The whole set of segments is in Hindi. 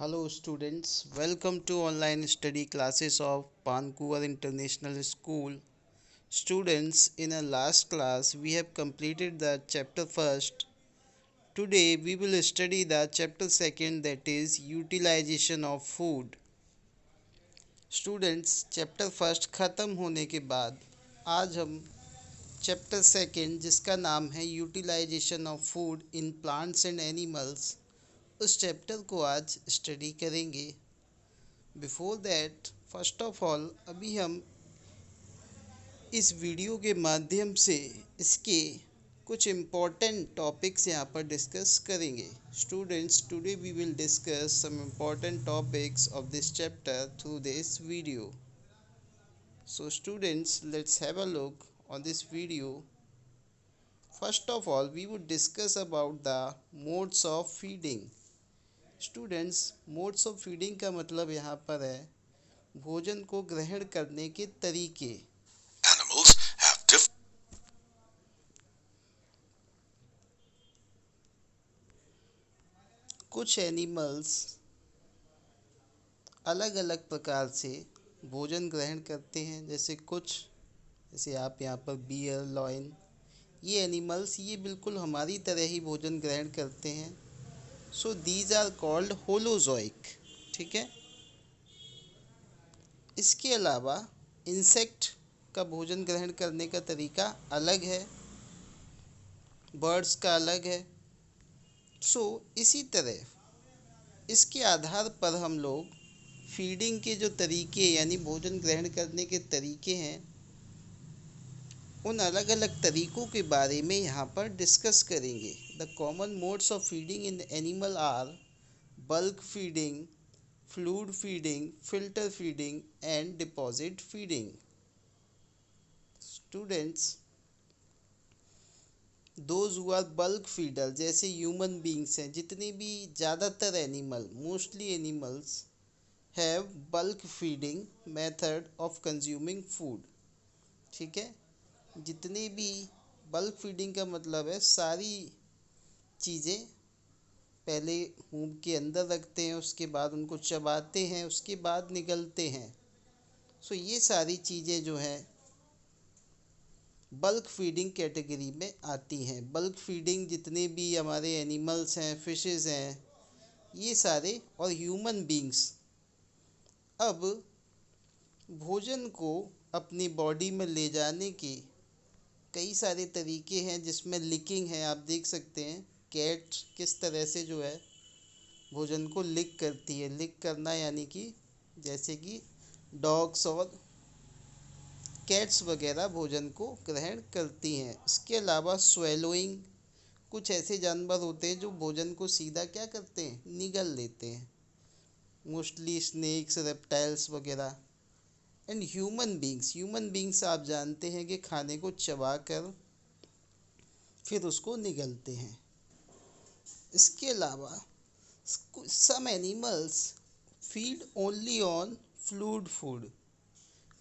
Hello students, welcome to online study classes of Vancouver International School. Students, in our last class we have completed the chapter first. Today we will study the chapter second, that is utilization of food. Students, chapter first ख़त्म होने के बाद आज हम चैप्टर सेकंड जिसका नाम है utilisation of food in plants and animals, उस चैप्टर को आज स्टडी करेंगे। Before that first of all अभी हम इस वीडियो के माध्यम से इसके कुछ इम्पोर्टेंट टॉपिक्स यहाँ पर डिस्कस करेंगे। Students, today we will discuss some important topics of this chapter through this video. So students, let's have a look on this video. First of all, we would discuss about the modes of feeding. Students, modes of feeding का मतलब यहाँ पर है भोजन को ग्रहण करने के तरीके। Animals have different कुछ एनिमल्स अलग अलग प्रकार से भोजन ग्रहण करते हैं, जैसे आप यहाँ पर बियर, लॉयन, ये एनिमल्स ये बिल्कुल हमारी तरह ही भोजन ग्रहण करते हैं। So these are called holozoic. ठीक है। इसके अलावा इंसेक्ट का भोजन ग्रहण करने का तरीका अलग है, बर्ड्स का अलग है। इसी तरह इसके आधार पर हम लोग फीडिंग के जो तरीके यानी भोजन ग्रहण करने के तरीके हैं, उन अलग अलग तरीकों के बारे में यहाँ पर डिस्कस करेंगे। The common modes of feeding in animal are bulk feeding, fluid feeding, filter feeding and deposit feeding. Students, those who are bulk feeder जैसे ह्यूमन बींग्स हैं, जितने भी ज़्यादातर animal, mostly animals have bulk feeding method of consuming food. ठीक है। जितने भी बल्क फीडिंग का मतलब है सारी चीज़ें पहले मुंह के अंदर रखते हैं, उसके बाद उनको चबाते हैं, उसके बाद निगलते हैं। ये सारी चीज़ें जो हैं बल्क फीडिंग कैटेगरी में आती हैं। बल्क फीडिंग जितने भी हमारे एनिमल्स हैं, फिशेस हैं, ये सारे और ह्यूमन बींग्स अब भोजन को अपनी बॉडी में ले जाने के कई सारे तरीके हैं, जिसमें लिकिंग है। आप देख सकते हैं कैट किस तरह से जो है भोजन को लिक करती है। लिक करना यानी कि जैसे कि डॉग्स और कैट्स वगैरह भोजन को ग्रहण करती हैं। इसके अलावा स्वेलोइंग, कुछ ऐसे जानवर होते हैं जो भोजन को सीधा क्या करते हैं, निगल लेते हैं, मोस्टली स्नेक्स, रेप्टाइल्स वगैरह। एंड ह्यूमन बींग्स आप जानते हैं कि खाने को चबा कर फिर उसको निगलते हैं। इसके अलावा some animals feed only on fluid food.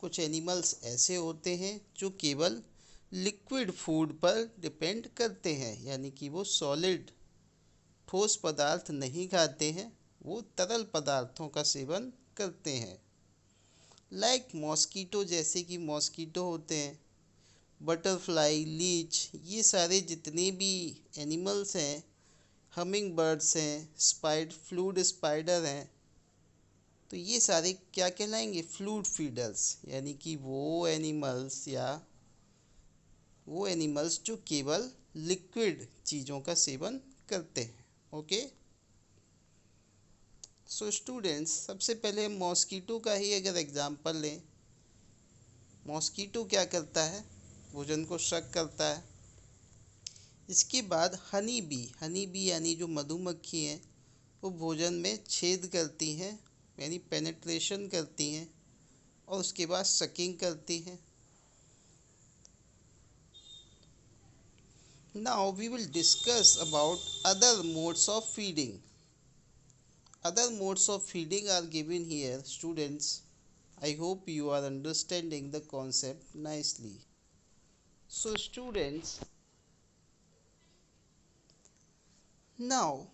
कुछ एनिमल्स ऐसे होते हैं जो केवल लिक्विड फूड पर डिपेंड करते हैं, यानी कि वो सॉलिड ठोस पदार्थ नहीं खाते हैं, वो तरल पदार्थों का सेवन करते हैं। लाइक मॉस्कीटो, जैसे कि मॉस्कीटो होते हैं, बटरफ्लाई, लीच, ये सारे जितने भी एनिमल्स हैं, हमिंग बर्ड्स हैं, फ्लूइड स्पाइडर हैं, तो ये सारे क्या कहलाएंगे, फ्लूइड फीडर्स, यानी कि वो एनिमल्स जो केवल लिक्विड चीज़ों का सेवन करते हैं। ओके। स्टूडेंट्स, सबसे पहले हम मॉस्कीटो का ही अगर एग्जांपल लें, मॉस्कीटो क्या करता है, भोजन को शक करता है। इसके बाद हनी बी यानी जो मधुमक्खी हैं, वो भोजन में छेद करती हैं, यानी पेनिट्रेशन करती हैं, और उसके बाद सकिंग करती हैं। Now we will discuss about other modes of feeding. Other modes of feeding are given here, students. I hope you are understanding the concept nicely. Students, now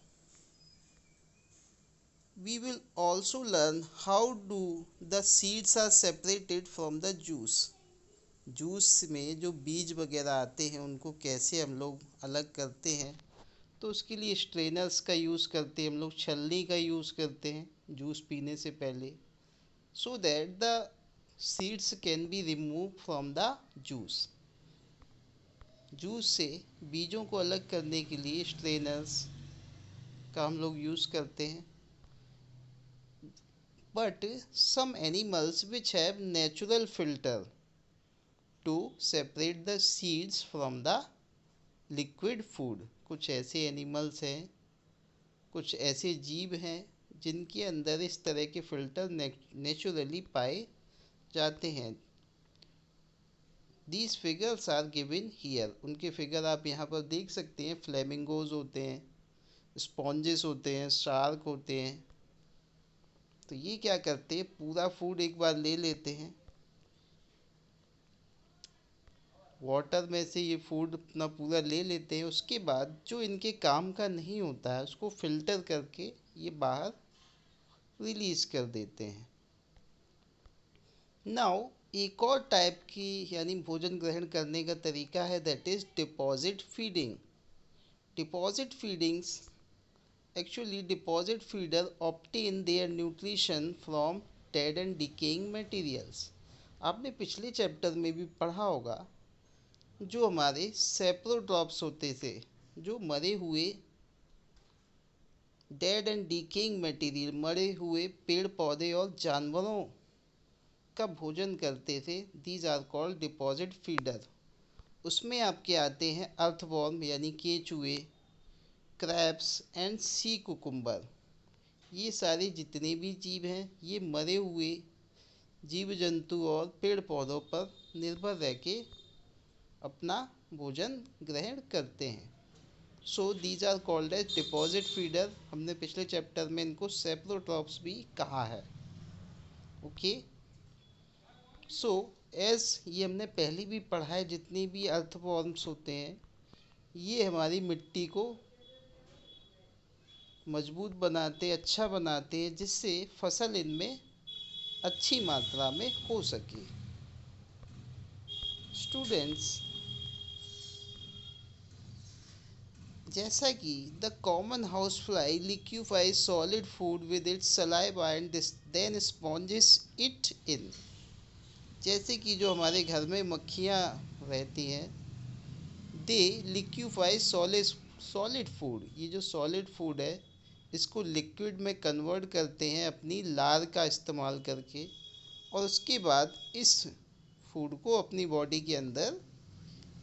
We will also learn how do the seeds are separated from the juice. Juice में जो बीज वगैरह आते हैं उनको कैसे हम लोग अलग करते हैं, तो उसके लिए स्ट्रेनर्स का यूज़ करते हैं हम लोग, छलनी का यूज़ करते हैं जूस पीने से पहले, so that the seeds can be remove from the juice. Juice से बीजों को अलग करने के लिए स्ट्रेनर्स का हम लोग यूज़ करते हैं। But some animals which have natural filter to separate the seeds from the liquid food. कुछ ऐसे एनिमल्स हैं, कुछ ऐसे जीव हैं जिनके अंदर इस तरह के फ़िल्टर नेचुरली पाए जाते हैं। These figures are given here. उनके फिगर आप यहाँ पर देख सकते हैं। फ्लेमिंगोज होते हैं, स्पॉन्जेस होते हैं, शार्क होते हैं। तो ये क्या करते हैं, पूरा फूड एक बार ले लेते हैं, वाटर में से ये फूड अपना पूरा ले लेते हैं। उसके बाद जो इनके काम का नहीं होता है उसको फिल्टर करके ये बाहर रिलीज कर देते हैं। नाउ एक और टाइप की यानी भोजन ग्रहण करने का तरीका है, that is deposit feeding. Deposit feedings actually deposit feeder obtain their nutrition from dead and decaying materials. आपने पिछले चैप्टर में भी पढ़ा होगा, जो हमारे सेप्रोट्रॉप्स होते थे, जो मरे हुए डेड एंड डिकेइंग मटेरियल, मरे हुए पेड़ पौधे और जानवरों का भोजन करते थे, these are called deposit feeder. उसमें आपके आते हैं अर्थवॉर्म यानी केचुए, क्रैब्स एंड सी कुकुम्बर। ये सारे जितने भी जीव हैं ये मरे हुए जीव जंतु और पेड़ पौधों पर निर्भर रह के अपना भोजन ग्रहण करते हैं। So these are called as deposit feeder. हमने पिछले चैप्टर में इनको सेप्रोट्रॉप्स भी कहा है। ओके, सो एज ये हमने पहले भी पढ़ा है, जितने भी अर्थवॉर्म्स होते हैं ये हमारी मिट्टी को मजबूत बनाते, अच्छा बनाते हैं, जिससे फसल इनमें अच्छी मात्रा में हो सके। स्टूडेंट्स, जैसा कि the common house fly liquefies solid food with its saliva and then sponges it in. जैसे कि जो हमारे घर में मक्खियाँ रहती हैं, दे लिक्यूफाइज सॉलिड फूड। ये जो सॉलिड फूड है इसको लिक्विड में कन्वर्ट करते हैं अपनी लार का इस्तेमाल करके, और उसके बाद इस फूड को अपनी बॉडी के अंदर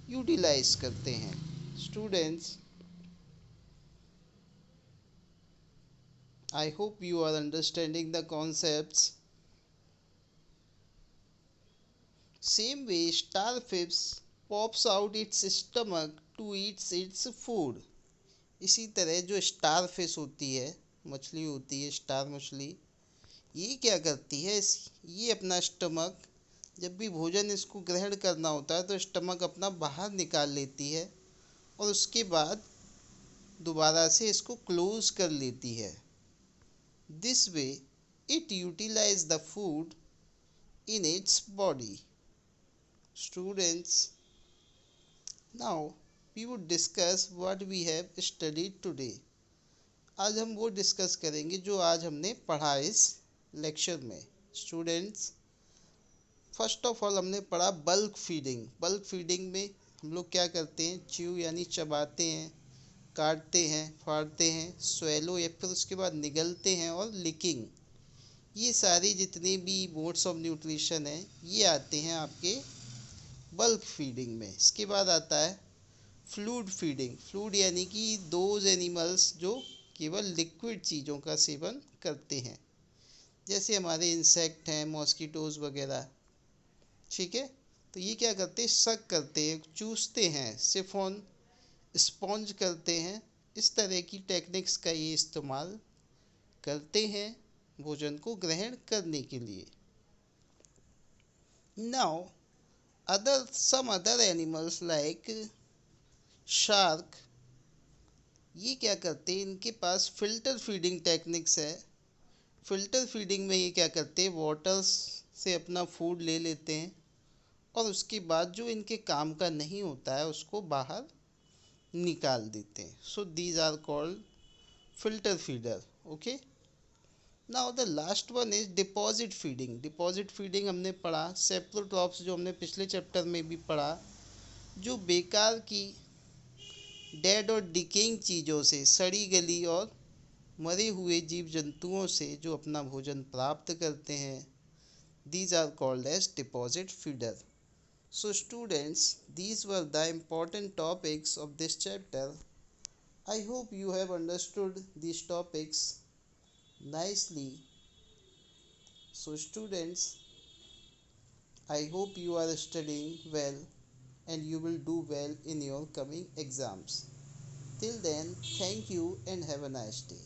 यूटिलाइज करते हैं। Students, I hope you are understanding the concepts. Same way, starfish pops out its stomach to eat its food. इसी तरह जो स्टारफिश होती है, मछली होती है स्टार मछली, ये क्या करती है, ये अपना स्टमक, जब भी भोजन इसको ग्रहण करना होता है तो स्टमक अपना बाहर निकाल लेती है और उसके बाद दोबारा से इसको क्लोज कर लेती है। This way, it utilizes the food in its body. Students, now we would discuss what we have studied today. आज हम वो डिस्कस करेंगे जो आज हमने पढ़ा इस लेक्चर में। स्टूडेंट्स, फर्स्ट ऑफ ऑल हमने पढ़ा बल्क फीडिंग। बल्क फीडिंग में हम लोग क्या करते हैं, च्यू यानी चबाते हैं, काटते हैं, फाड़ते हैं, स्वेलो या फिर उसके बाद निगलते हैं, और लिकिंग, ये सारी जितने भी मोड्स ऑफ न्यूट्रिशन हैं ये आते हैं आपके बल्क फीडिंग में। इसके बाद आता है फ्लूइड फीडिंग। फ्लूइड यानी कि दोज एनिमल्स जो केवल लिक्विड चीज़ों का सेवन करते हैं, जैसे हमारे इंसेक्ट हैं, मॉस्किटोज़ वगैरह। ठीक है, तो ये क्या करते हैं, सक करते हैं, चूसते हैं, सिफोन स्पॉन्ज करते हैं। इस तरह की टेक्निक्स का ये इस्तेमाल करते हैं भोजन को ग्रहण करने के लिए। Now some other animals like shark, ये क्या करते हैं, इनके पास फिल्टर फीडिंग टेक्निक्स है फिल्टर फीडिंग में ये क्या करते हैं, वाटर्स से अपना फूड ले लेते हैं और उसके बाद जो इनके काम का नहीं होता है उसको बाहर निकाल देते हैं. So these are called filter feeder. Okay. Now the last one is deposit feeding. Deposit feeding हमने पढ़ा, सेप्रोट्रॉप्स जो हमने पिछले चैप्टर में भी पढ़ा, जो बेकार की डेड और डिकेइंग चीज़ों से, सड़ी गली और मरे हुए जीव जंतुओं से जो अपना भोजन प्राप्त करते हैं, these are called as deposit feeder. So students, these were the important topics of this chapter. I hope you have understood these topics nicely. So students, I hope you are studying well and you will do well in your coming exams. Till then, thank you and have a nice day.